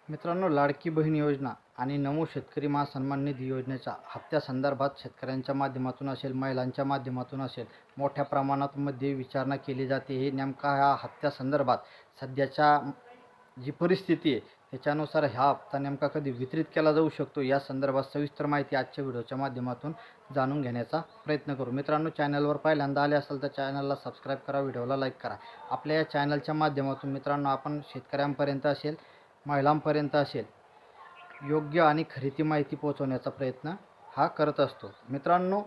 मित्रांनो, लाडकी बहीण योजना आणि नमो शेतकरी महासन्मान निधी योजनेच्या हप्त्यासंदर्भात शेतकऱ्यांच्या माध्यमातून असेल, महिलांच्या माध्यमातून असेल, मोठ्या प्रमाणात विचारणा केली जाते. हे नेमका ह्या हप्त्यासंदर्भात सध्याच्या जी परिस्थिती आहे त्याच्यानुसार हा हप्ता नेमका कधी वितरित केला जाऊ शकतो, या संदर्भात सविस्तर माहिती आजच्या व्हिडिओच्या माध्यमातून जाणून घेण्याचा प्रयत्न करू. मित्रांनो, चॅनलवर पहिल्यांदा आले असाल तर चॅनलला सबस्क्राईब करा, व्हिडिओला लाईक करा. आपल्या या चॅनलच्या माध्यमातून मित्रांनो आपण शेतकऱ्यांपर्यंत असेल, महिलांपर्यंत असेल, योग्य आणि खरी माहिती पोहोचवण्याचा प्रयत्न हा करत असतो. मित्रांनो,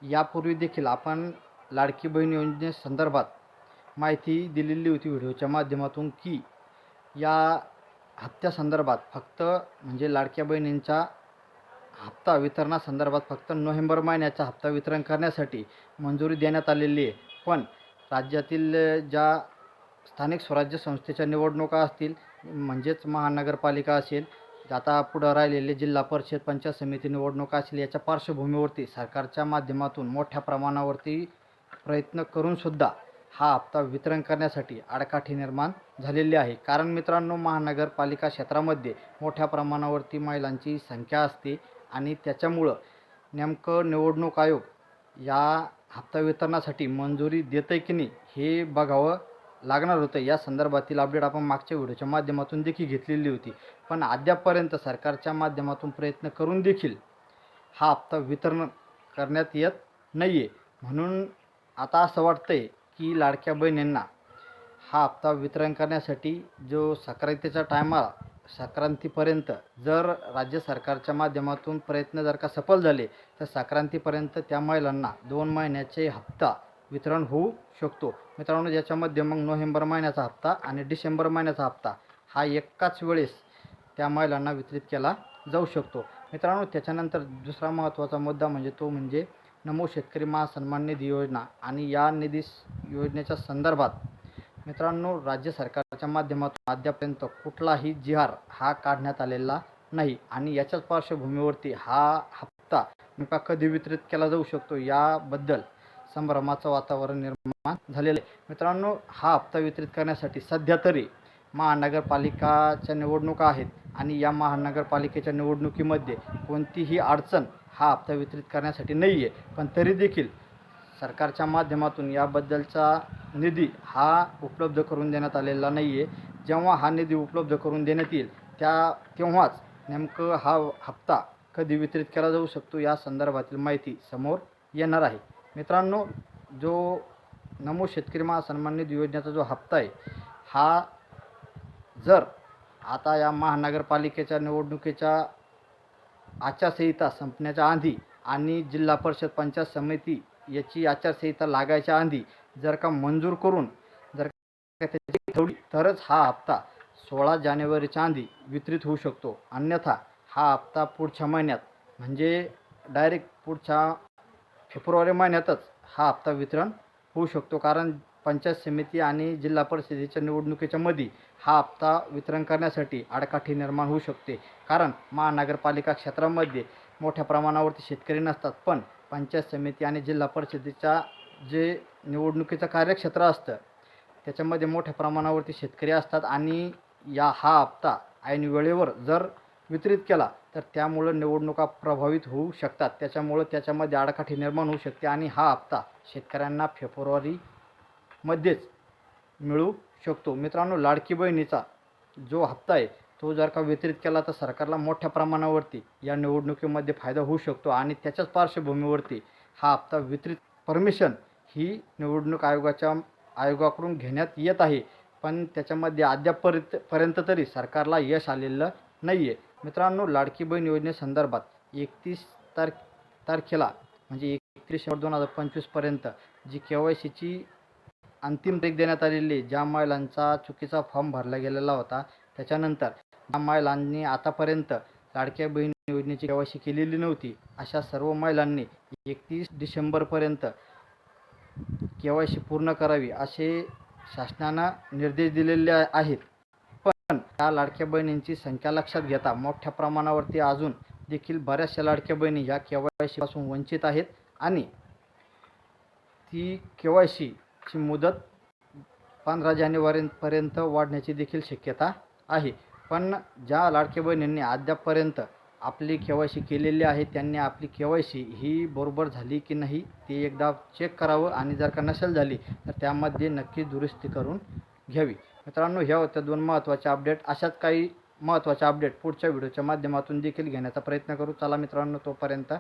यापूर्वी देखील आपण लाडकी बहीण योजनेसंदर्भात माहिती दिलेली होती व्हिडिओच्या माध्यमातून की या हप्त्यासंदर्भात फक्त म्हणजे लाडक्या बहिणींचा हप्ता वितरणासंदर्भात फक्त नोव्हेंबर महिन्याचा हप्ता वितरण करण्यासाठी मंजुरी देण्यात आलेली आहे. पण राज्यातील ज्या स्थानिक स्वराज्य संस्थेच्या निवडणुका असतील, म्हणजेच महानगरपालिका असेल, आता पुढं राहिलेले जिल्हा परिषद, पंचायत समिती निवडणुका असेल, याच्या पार्श्वभूमीवरती सरकारच्या माध्यमातून मोठ्या प्रमाणावरती प्रयत्न करूनसुद्धा हा हप्ता वितरण करण्यासाठी आडकाठी निर्माण झालेली आहे. कारण मित्रांनो, महानगरपालिका क्षेत्रामध्ये मोठ्या प्रमाणावरती महिलांची संख्या असते आणि त्याच्यामुळं नेमकं निवडणूक आयोग या हप्ता वितरणासाठी मंजुरी देतं की नाही हे बघावं लागणार होतं. या संदर्भातील अपडेट आपण मागच्या व्हिडिओच्या माध्यमातून देखील घेतलेली होती. पण अद्यापपर्यंत सरकारच्या माध्यमातून प्रयत्न करून देखील हा हप्ता वितरण करण्यात येत नाही आहे. म्हणून आता असं वाटतं आहे की लाडक्या बहिणींना हा हप्ता वितरण करण्यासाठी जो संक्रांतीपर्यंत जर राज्य सरकारच्या माध्यमातून प्रयत्न जर का सफल झाले तर संक्रांतीपर्यंत त्या महिलांना 2 महिन्याचे हप्ता वितरण होऊ शकतो. मित्रांनो, ज्याच्यामध्ये मग नोव्हेंबर महिन्याचा हप्ता आणि डिसेंबर महिन्याचा हप्ता हा एकाच वेळेस त्या महिलांना वितरित केला जाऊ शकतो. मित्रांनो, त्याच्यानंतर दुसरा महत्त्वाचा मुद्दा म्हणजे नमो शेतकरी महासन्मान निधी योजना आणि या योजनेच्या संदर्भात मित्रांनो राज्य सरकारच्या माध्यमातून अद्यापर्यंत कुठलाही जिहार हा काढण्यात आलेला नाही आणि याच्याच पार्श्वभूमीवरती हा हप्ता नेमका कधी वितरित केला जाऊ शकतो याबद्दल संभ्रमाचं वातावरण निर्माण झालेलं आहे. मित्रांनो, हा हप्ता वितरित करण्यासाठी सध्या तरी महानगरपालिकाच्या निवडणुका आहेत आणि या महानगरपालिकेच्या निवडणुकीमध्ये कोणतीही अडचण हा हप्ता वितरित करण्यासाठी नाही आहे. पण तरी देखील सरकारच्या माध्यमातून याबद्दलचा निधी हा उपलब्ध करून देण्यात आलेला नाही आहे. जेव्हा हा निधी उपलब्ध करून देण्यात येईल तेव्हाच नेमकं हा हप्ता कधी वितरित केला जाऊ शकतो या संदर्भातील माहिती समोर येणार आहे. मित्रांनो, जो नमो शेतकरी महासन्मान निधी योजनेचा जो हप्ता आहे हा जर आता या महानगरपालिकेच्या निवडणुकीच्या आचारसंहिता संपण्याच्या आधी आणि जिल्हा परिषद पंचायत समिती याची आचारसंहिता लागायच्या आधी जर का मंजूर करून जर का त्याची ठेवली तरच हा हप्ता 16 जानेवारीच्या आधी वितरित होऊ शकतो. अन्यथा हा हप्ता पुढच्या महिन्यात म्हणजे डायरेक्ट पुढच्या फेब्रुवारी महिन्यातच हा हप्ता वितरण होऊ शकतो. कारण पंचायत समिती आणि जिल्हा परिषदेच्या निवडणुकीच्या मध्ये हा हप्ता वितरण करण्यासाठी आडकाठी निर्माण होऊ शकते. कारण महानगरपालिका क्षेत्रामध्ये मोठ्या प्रमाणावरती शेतकरी नसतात, पण पंचायत समिती आणि जिल्हा परिषदेच्या जे निवडणुकीचं कार्यक्षेत्र असतं त्याच्यामध्ये मोठ्या प्रमाणावरती शेतकरी असतात आणि हा हप्ता ऐन वेळेवर जर वितरित केला तर त्यामुळं निवडणुका प्रभावित होऊ शकतात. त्याच्यामुळं त्याच्यामध्ये आडकाठी निर्माण होऊ शकते आणि हा हप्ता शेतकऱ्यांना फेब्रुवारीमध्येच मिळू शकतो. मित्रांनो, लाडकी बहिणीचा जो हप्ता आहे तो जर का वितरित केला तर सरकारला मोठ्या प्रमाणावरती या निवडणुकीमध्ये फायदा होऊ शकतो आणि त्याच्याच पार्श्वभूमीवरती हा हप्ता वितरित परमिशन ही निवडणूक आयोगाकडून घेण्यात येत आहे. पण त्याच्यामध्ये अद्यापपर्यंत तरी सरकारला यश आलेलं नाही आहे. मित्रांनो, लाडकी बहीण योजनेसंदर्भात 31 तारखेला म्हणजे 31/2025पर्यंत जी KYCची अंतिम तारीख देण्यात आलेली आहे, ज्या महिलांचा चुकीचा फॉर्म भरला गेलेला होता, त्याच्यानंतर ज्या महिलांनी आतापर्यंत लाडक्या बहीण योजनेची KYC केलेली नव्हती अशा सर्व महिलांनी 31 डिसेंबरपर्यंत KYC पूर्ण करावी असे शासनानं निर्देश दिलेले आहेत. पण या लाडक्या बहिणींची संख्या लक्षात घेता मोठ्या प्रमाणावरती अजून देखील बऱ्याचशा लाडक्या बहिणी ह्या KYC पासून वंचित आहेत आणि ती KYCची मुदत 15 जानेवारीपर्यंत वाढण्याची देखील शक्यता आहे. पण ज्या लाडक्या बहिणींनी अद्यापपर्यंत आपली के-वाय-सी केलेली आहे त्यांनी आपली के-वाय-सी ही बरोबर झाली की नाही ते एकदा चेक करावं आणि जर का नसेल झाली तर त्यामध्ये नक्की दुरुस्ती करून घ्यावी. मित्रांनो, ह्या होत्या 2 महत्त्वाच्या अपडेट. अशाच काही महत्त्वाच्या अपडेट पुढच्या व्हिडिओच्या माध्यमातून देखील घेण्याचा प्रयत्न करू. चला मित्रांनो, तोपर्यंत